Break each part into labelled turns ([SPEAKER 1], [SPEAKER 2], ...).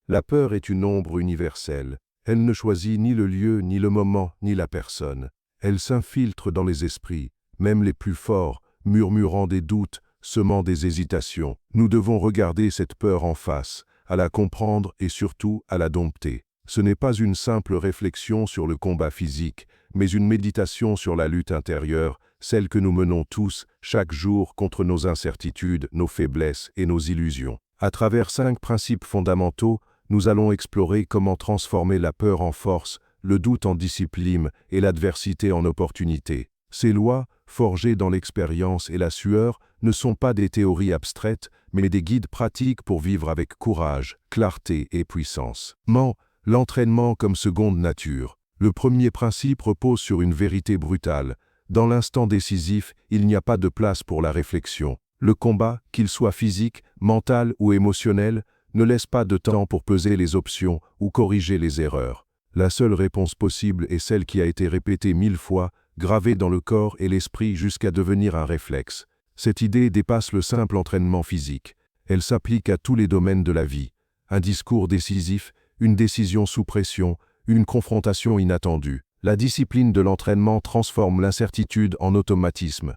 [SPEAKER 1] La peur est une ombre universelle. Elle ne choisit ni le lieu, ni le moment, ni la personne. Elle s'infiltre dans les esprits, même les plus forts, murmurant des doutes, semant des hésitations. Nous devons regarder cette peur en face, à la comprendre et surtout à la dompter. Ce n'est pas une simple réflexion sur le combat physique, mais une méditation sur la lutte intérieure, celle que nous menons tous, chaque jour, contre nos incertitudes, nos faiblesses et nos illusions. À travers 5 principes fondamentaux, nous allons explorer comment transformer la peur en force, le doute en discipline et l'adversité en opportunité. Ces lois, forgées dans l'expérience et la sueur, ne sont pas des théories abstraites, mais des guides pratiques pour vivre avec courage, clarté et puissance. L'entraînement comme seconde nature. Le premier principe repose sur une vérité brutale. Dans l'instant décisif, il n'y a pas de place pour la réflexion. Le combat, qu'il soit physique, mental ou émotionnel, ne laisse pas de temps pour peser les options ou corriger les erreurs. La seule réponse possible est celle qui a été répétée 1000 fois, gravée dans le corps et l'esprit jusqu'à devenir un réflexe. Cette idée dépasse le simple entraînement physique. Elle s'applique à tous les domaines de la vie. Un discours décisif, une décision sous pression, une confrontation inattendue. La discipline de l'entraînement transforme l'incertitude en automatisme.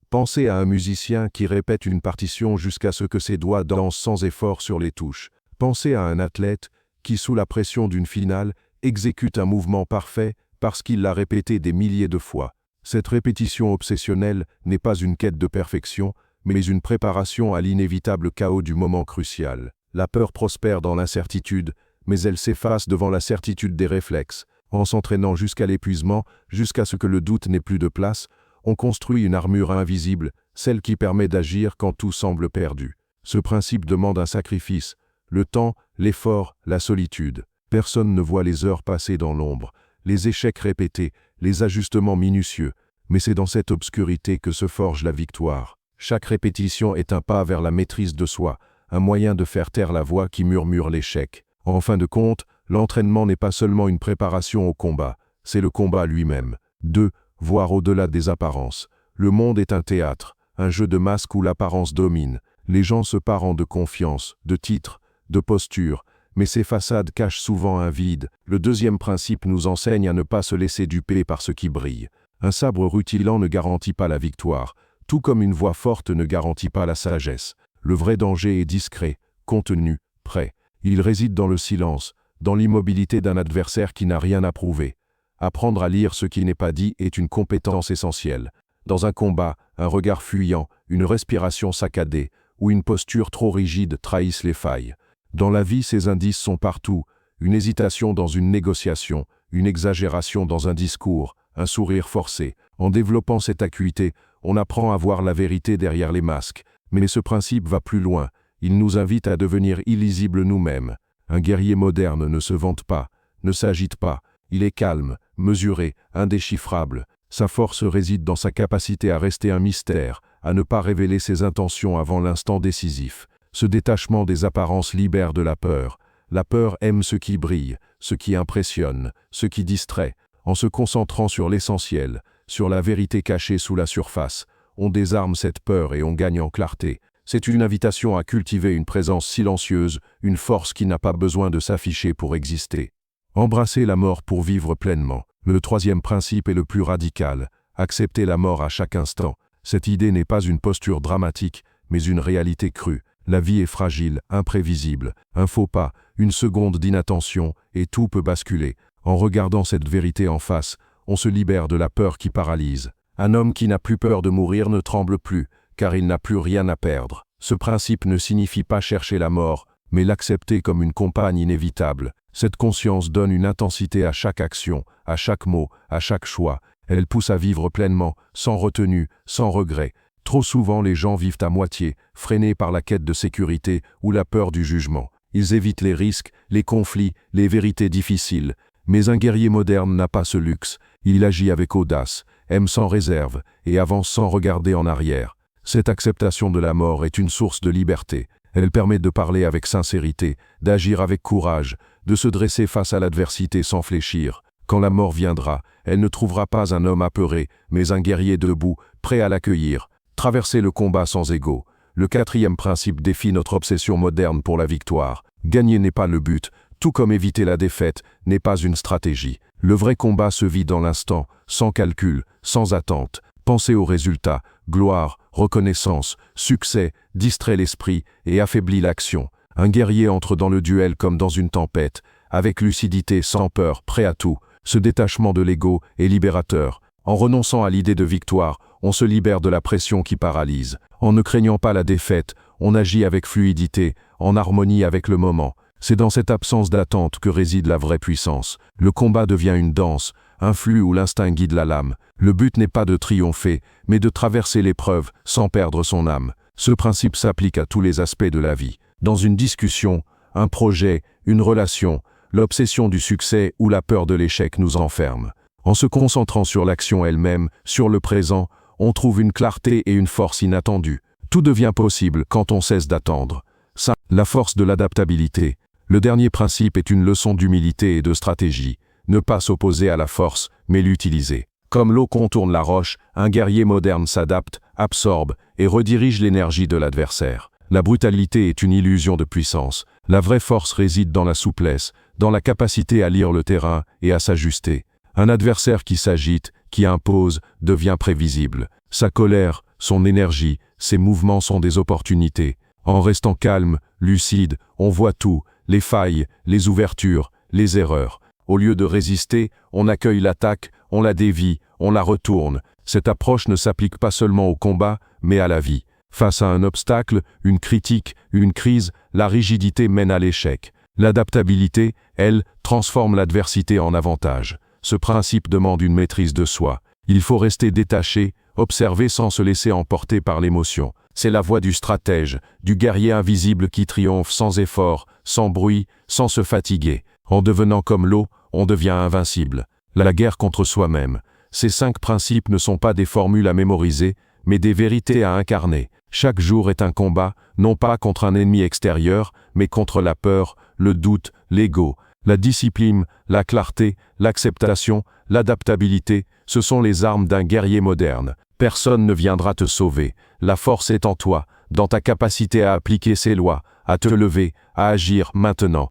[SPEAKER 1] Pensez à un musicien qui répète une partition jusqu'à ce que ses doigts dansent sans effort sur les touches. Pensez à un athlète qui, sous la pression d'une finale, exécute un mouvement parfait parce qu'il l'a répété des milliers de fois. Cette répétition obsessionnelle n'est pas une quête de perfection, mais une préparation à l'inévitable chaos du moment crucial. La peur prospère dans l'incertitude, mais elle s'efface devant la certitude des réflexes. En s'entraînant jusqu'à l'épuisement, jusqu'à ce que le doute n'ait plus de place, on construit une armure invisible, celle qui permet d'agir quand tout semble perdu. Ce principe demande un sacrifice, le temps, l'effort, la solitude. Personne ne voit les heures passées dans l'ombre, les échecs répétés, les ajustements minutieux, mais c'est dans cette obscurité que se forge la victoire. Chaque répétition est un pas vers la maîtrise de soi, un moyen de faire taire la voix qui murmure l'échec. En fin de compte, l'entraînement n'est pas seulement une préparation au combat, c'est le combat lui-même. 2. Voir au-delà des apparences. Le monde est un théâtre, un jeu de masques où l'apparence domine. Les gens se parent de confiance, de titres, de postures, mais ces façades cachent souvent un vide. Le deuxième principe nous enseigne à ne pas se laisser duper par ce qui brille. Un sabre rutilant ne garantit pas la victoire, tout comme une voix forte ne garantit pas la sagesse. Le vrai danger est discret, contenu, prêt. Il réside dans le silence, dans l'immobilité d'un adversaire qui n'a rien à prouver. Apprendre à lire ce qui n'est pas dit est une compétence essentielle. Dans un combat, un regard fuyant, une respiration saccadée ou une posture trop rigide trahissent les failles. Dans la vie, ces indices sont partout. Une hésitation dans une négociation, une exagération dans un discours, un sourire forcé. En développant cette acuité, on apprend à voir la vérité derrière les masques. Mais ce principe va plus loin. Il nous invite à devenir illisibles nous-mêmes. Un guerrier moderne ne se vante pas, ne s'agite pas. Il est calme, mesuré, indéchiffrable. Sa force réside dans sa capacité à rester un mystère, à ne pas révéler ses intentions avant l'instant décisif. Ce détachement des apparences libère de la peur. La peur aime ce qui brille, ce qui impressionne, ce qui distrait. En se concentrant sur l'essentiel, sur la vérité cachée sous la surface, on désarme cette peur et on gagne en clarté. C'est une invitation à cultiver une présence silencieuse, une force qui n'a pas besoin de s'afficher pour exister. Embrasser la mort pour vivre pleinement. Le troisième principe est le plus radical. Accepter la mort à chaque instant. Cette idée n'est pas une posture dramatique, mais une réalité crue. La vie est fragile, imprévisible. Un faux pas, une seconde d'inattention, et tout peut basculer. En regardant cette vérité en face, on se libère de la peur qui paralyse. Un homme qui n'a plus peur de mourir ne tremble plus, car il n'a plus rien à perdre. Ce principe ne signifie pas chercher la mort, mais l'accepter comme une compagne inévitable. Cette conscience donne une intensité à chaque action, à chaque mot, à chaque choix. Elle pousse à vivre pleinement, sans retenue, sans regret. Trop souvent, les gens vivent à moitié, freinés par la quête de sécurité ou la peur du jugement. Ils évitent les risques, les conflits, les vérités difficiles. Mais un guerrier moderne n'a pas ce luxe. Il agit avec audace, aime sans réserve et avance sans regarder en arrière. Cette acceptation de la mort est une source de liberté. Elle permet de parler avec sincérité, d'agir avec courage, de se dresser face à l'adversité sans fléchir. Quand la mort viendra, elle ne trouvera pas un homme apeuré, mais un guerrier debout, prêt à l'accueillir. Traverser le combat sans ego. Le quatrième principe défie notre obsession moderne pour la victoire. Gagner n'est pas le but, tout comme éviter la défaite n'est pas une stratégie. Le vrai combat se vit dans l'instant, sans calcul, sans attente. Penser aux résultats, gloire, reconnaissance, succès, distrait l'esprit et affaiblit l'action. Un guerrier entre dans le duel comme dans une tempête, avec lucidité, sans peur, prêt à tout. Ce détachement de l'ego est libérateur. En renonçant à l'idée de victoire, on se libère de la pression qui paralyse. En ne craignant pas la défaite, on agit avec fluidité, en harmonie avec le moment. C'est dans cette absence d'attente que réside la vraie puissance. Le combat devient une danse, un flux où l'instinct guide la lame. Le but n'est pas de triompher, mais de traverser l'épreuve sans perdre son âme. Ce principe s'applique à tous les aspects de la vie. Dans une discussion, un projet, une relation, l'obsession du succès ou la peur de l'échec nous enferme. En se concentrant sur l'action elle-même, sur le présent, on trouve une clarté et une force inattendues. Tout devient possible quand on cesse d'attendre. Ça, la force de l'adaptabilité. Le dernier principe est une leçon d'humilité et de stratégie. Ne pas s'opposer à la force, mais l'utiliser. Comme l'eau contourne la roche, un guerrier moderne s'adapte, absorbe et redirige l'énergie de l'adversaire. La brutalité est une illusion de puissance. La vraie force réside dans la souplesse, dans la capacité à lire le terrain et à s'ajuster. Un adversaire qui s'agite, qui impose, devient prévisible. Sa colère, son énergie, ses mouvements sont des opportunités. En restant calme, lucide, on voit tout, les failles, les ouvertures, les erreurs. Au lieu de résister, on accueille l'attaque, on la dévie, on la retourne. Cette approche ne s'applique pas seulement au combat, mais à la vie. Face à un obstacle, une critique, une crise, la rigidité mène à l'échec. L'adaptabilité, elle, transforme l'adversité en avantage. Ce principe demande une maîtrise de soi. Il faut rester détaché, observer sans se laisser emporter par l'émotion. C'est la voie du stratège, du guerrier invisible qui triomphe sans effort, sans bruit, sans se fatiguer. En devenant comme l'eau, on devient invincible. La guerre contre soi-même. Ces 5 principes ne sont pas des formules à mémoriser, mais des vérités à incarner. Chaque jour est un combat, non pas contre un ennemi extérieur, mais contre la peur, le doute, l'ego. La discipline, la clarté, l'acceptation, l'adaptabilité, ce sont les armes d'un guerrier moderne. Personne ne viendra te sauver. La force est en toi, dans ta capacité à appliquer ces lois, à te lever, à agir maintenant.